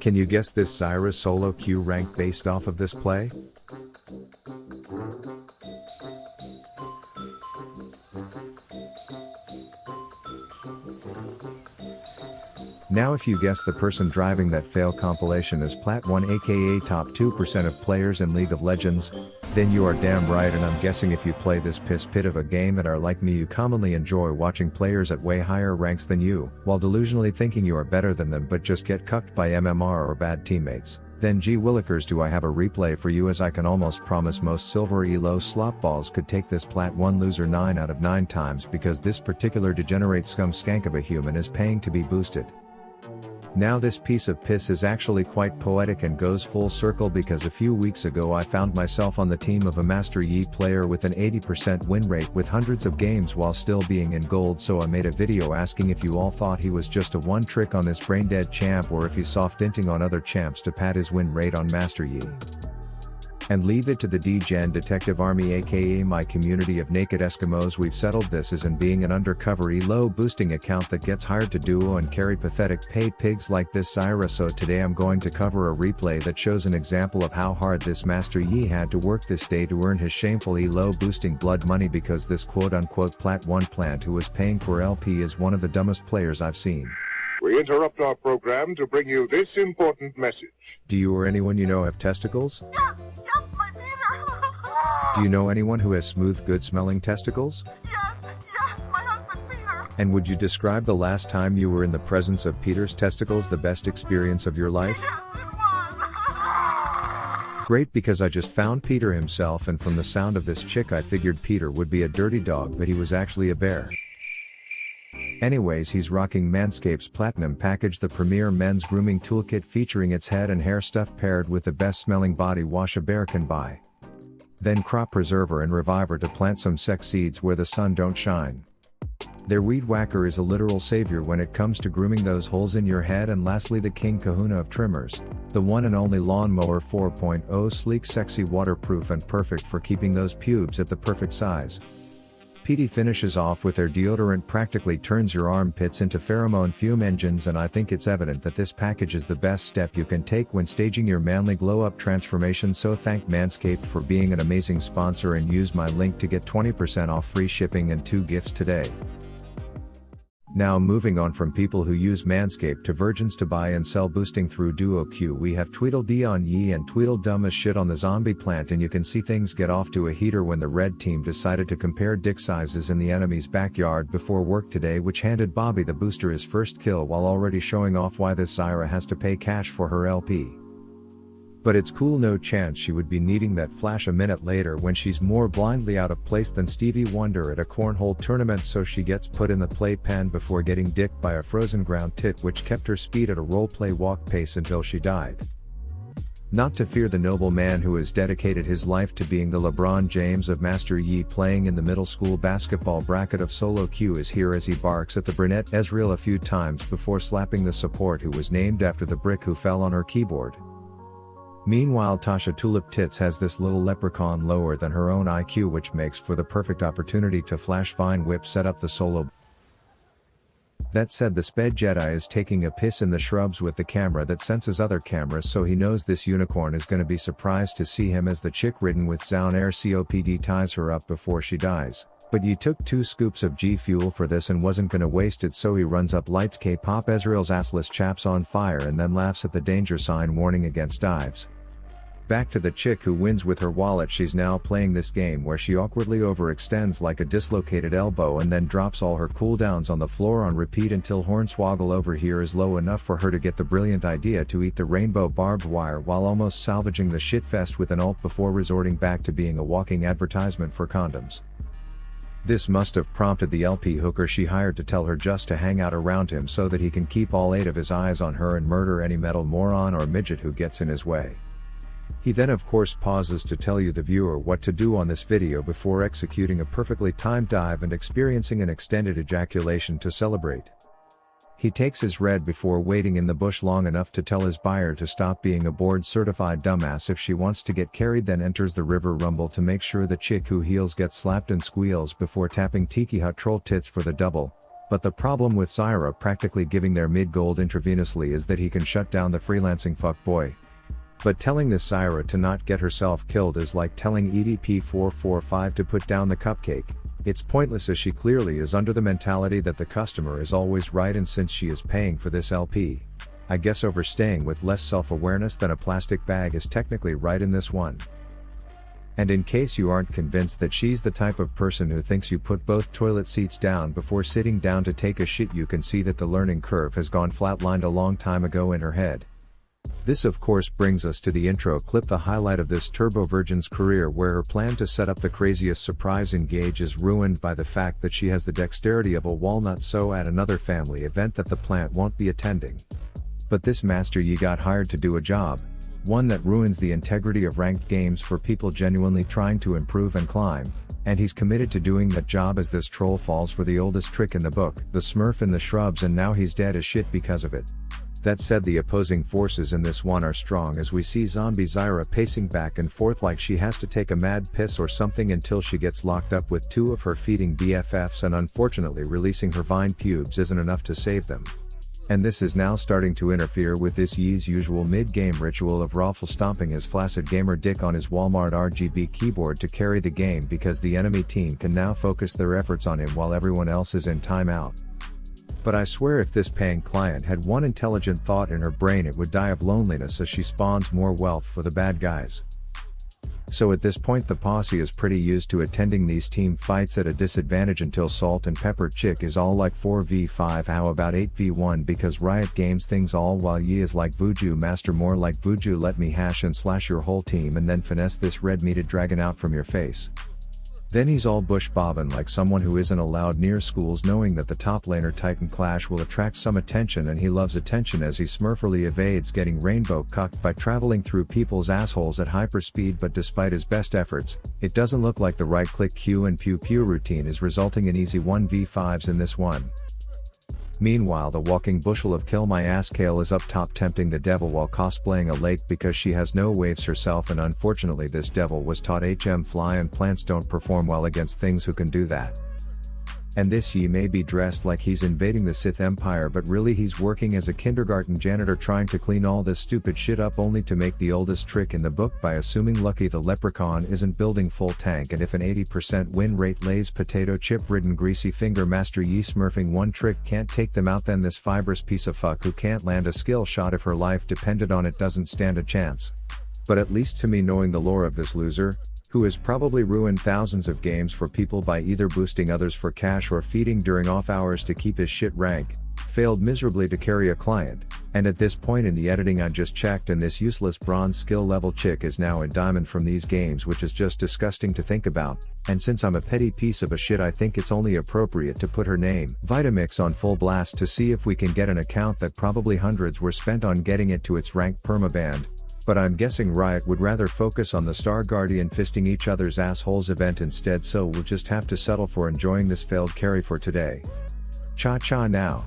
Can you guess this Zyra solo queue rank based off of this play? Now if you guess the person driving that fail compilation is Plat 1 aka top 2% of players in League of Legends, then you are damn right, and I'm guessing if you play this piss pit of a game and are like me, you commonly enjoy watching players at way higher ranks than you, while delusionally thinking you are better than them but just get cucked by MMR or bad teammates. Then gee willikers, do I have a replay for you, as I can almost promise most silver elo slop balls could take this Plat 1 loser 9 out of 9 times, because this particular degenerate scum skank of a human is paying to be boosted. Now this piece of piss is actually quite poetic and goes full circle, because a few weeks ago I found myself on the team of a Master Yi player with an 80% win rate with hundreds of games while still being in gold, so I made a video asking if you all thought he was just a one trick on this brain dead champ, or if he's soft inting on other champs to pad his win rate on Master Yi. And leave it to the D-Gen Detective Army aka my community of naked Eskimos. We've settled this as in being an undercover elo boosting account that gets hired to duo and carry pathetic paid pigs like this Zyra. So today I'm going to cover a replay that shows an example of how hard this Master Yi had to work this day to earn his shameful elo boosting blood money, because this quote-unquote Plat 1 plant who was paying for LP is one of the dumbest players I've seen. We interrupt our program to bring you this important message. Do you or anyone you know have testicles? Yes, my Peter! Do you know anyone who has smooth, good-smelling testicles? Yes, my husband Peter! And would you describe the last time you were in the presence of Peter's testicles the best experience of your life? Yes, it was! Great, because I just found Peter himself, and from the sound of this chick I figured Peter would be a dirty dog, but he was actually a bear. Anyways, he's rocking Manscape's Platinum package, the premier men's grooming toolkit featuring its head and hair stuff paired with the best smelling body wash a bear can buy. Then crop preserver and reviver to plant some sex seeds where the sun don't shine. Their weed whacker is a literal savior when it comes to grooming those holes in your head. And lastly, the king kahuna of trimmers, the one and only Lawnmower 4.0, sleek, sexy, waterproof and perfect for keeping those pubes at the perfect size. PD finishes off with their deodorant, practically turns your armpits into pheromone fume engines, and I think it's evident that this package is the best step you can take when staging your manly glow-up transformation. So thank Manscaped for being an amazing sponsor, and use my link to get 20% off free shipping and 2 gifts today. Now moving on from people who use Manscaped to virgins to buy and sell boosting through DuoQ, we have Tweedledee on Yi and Tweedledum as shit on the zombie plant, and you can see things get off to a heater when the red team decided to compare dick sizes in the enemy's backyard before work today, which handed Bobby the booster his first kill while already showing off why this Zyra has to pay cash for her LP. But it's cool, no chance she would be needing that flash a minute later when she's more blindly out of place than Stevie Wonder at a cornhole tournament, so she gets put in the playpen before getting dicked by a frozen ground tit, which kept her speed at a roleplay walk pace until she died. Not to fear the noble man who has dedicated his life to being the LeBron James of Master Yi, playing in the middle school basketball bracket of Solo Q, is here as he barks at the brunette Ezreal a few times before slapping the support who was named after the brick who fell on her keyboard. Meanwhile, Tasha Tulip Tits has this little leprechaun lower than her own IQ, which makes for the perfect opportunity to flash Vine Whip set up the solo. That said, the Sped Jedi is taking a piss in the shrubs with the camera that senses other cameras, so he knows this unicorn is gonna be surprised to see him as the chick ridden with Zoun Air COPD ties her up before she dies. But you took 2 scoops of G Fuel for this and wasn't gonna waste it, so he runs up, lights K-pop Ezreal's assless chaps on fire, and then laughs at the danger sign warning against dives. Back to the chick who wins with her wallet. She's now playing this game where she awkwardly overextends like a dislocated elbow and then drops all her cooldowns on the floor on repeat until Hornswoggle over here is low enough for her to get the brilliant idea to eat the rainbow barbed wire while almost salvaging the shitfest with an ult before resorting back to being a walking advertisement for condoms. This must have prompted the LP hooker she hired to tell her just to hang out around him so that he can keep all 8 of his eyes on her and murder any metal moron or midget who gets in his way. He then of course pauses to tell you, the viewer, what to do on this video before executing a perfectly timed dive and experiencing an extended ejaculation to celebrate. He takes his red before waiting in the bush long enough to tell his buyer to stop being a board certified dumbass if she wants to get carried, then enters the river rumble to make sure the chick who heals gets slapped and squeals before tapping Tiki Hut Troll Tits for the double. But the problem with Zyra practically giving their mid-gold intravenously is that he can shut down the freelancing fuckboy. But telling this Zyra to not get herself killed is like telling EDP445 to put down the cupcake. It's pointless as she clearly is under the mentality that the customer is always right, and since she is paying for this LP, I guess overstaying with less self-awareness than a plastic bag is technically right in this one. And in case you aren't convinced that she's the type of person who thinks you put both toilet seats down before sitting down to take a shit, you can see that the learning curve has gone flatlined a long time ago in her head. This of course brings us to the intro clip, the highlight of this turbo virgin's career, where her plan to set up the craziest surprise engage is ruined by the fact that she has the dexterity of a walnut, so at another family event that the plant won't be attending. But this master Yi got hired to do a job, one that ruins the integrity of ranked games for people genuinely trying to improve and climb, and he's committed to doing that job as this troll falls for the oldest trick in the book, the Smurf in the shrubs, and now he's dead as shit because of it. That said, the opposing forces in this one are strong, as we see zombie Zyra pacing back and forth like she has to take a mad piss or something until she gets locked up with two of her feeding BFFs, and unfortunately releasing her vine pubes isn't enough to save them. And this is now starting to interfere with this Yi's usual mid-game ritual of raffle stomping his flaccid gamer dick on his Walmart RGB keyboard to carry the game, because the enemy team can now focus their efforts on him while everyone else is in timeout. But I swear if this paying client had one intelligent thought in her brain, it would die of loneliness as she spawns more wealth for the bad guys. So at this point the posse is pretty used to attending these team fights at a disadvantage until Salt and Pepper Chick is all like 4v5, how about 8v1, because Riot Games things all, while Yi is like Vuju Master, more like Vuju let me hash and slash your whole team and then finesse this red-meated dragon out from your face. Then he's all bush bobbin like someone who isn't allowed near schools, knowing that the top laner Titan clash will attract some attention, and he loves attention as he smurfily evades getting rainbow cucked by traveling through people's assholes at hyperspeed. But despite his best efforts, it doesn't look like the right click Q and pew pew routine is resulting in easy 1v5s in this one. Meanwhile, the walking bushel of kill my ass Kale is up top tempting the devil while cosplaying a lake because she has no waves herself, and unfortunately this devil was taught HM fly, and plants don't perform well against things who can do that. And this Yi may be dressed like he's invading the Sith Empire, but really he's working as a kindergarten janitor trying to clean all this stupid shit up, only to make the oldest trick in the book by assuming Lucky the leprechaun isn't building full tank, and if an 80% win rate lays potato chip ridden greasy finger Master Yi smurfing one trick can't take them out, then this fibrous piece of fuck who can't land a skill shot if her life depended on it doesn't stand a chance. But at least to me, knowing the lore of this loser, who has probably ruined thousands of games for people by either boosting others for cash or feeding during off hours to keep his shit rank, failed miserably to carry a client, and at this point in the editing I just checked and this useless bronze skill level chick is now in diamond from these games, which is just disgusting to think about, and since I'm a petty piece of a shit I think it's only appropriate to put her name, Vitamix, on full blast to see if we can get an account that probably hundreds were spent on getting it to its rank permabanned. But I'm guessing Riot would rather focus on the Star Guardian fisting each other's assholes event instead, so we'll just have to settle for enjoying this failed carry for today. Cha cha now.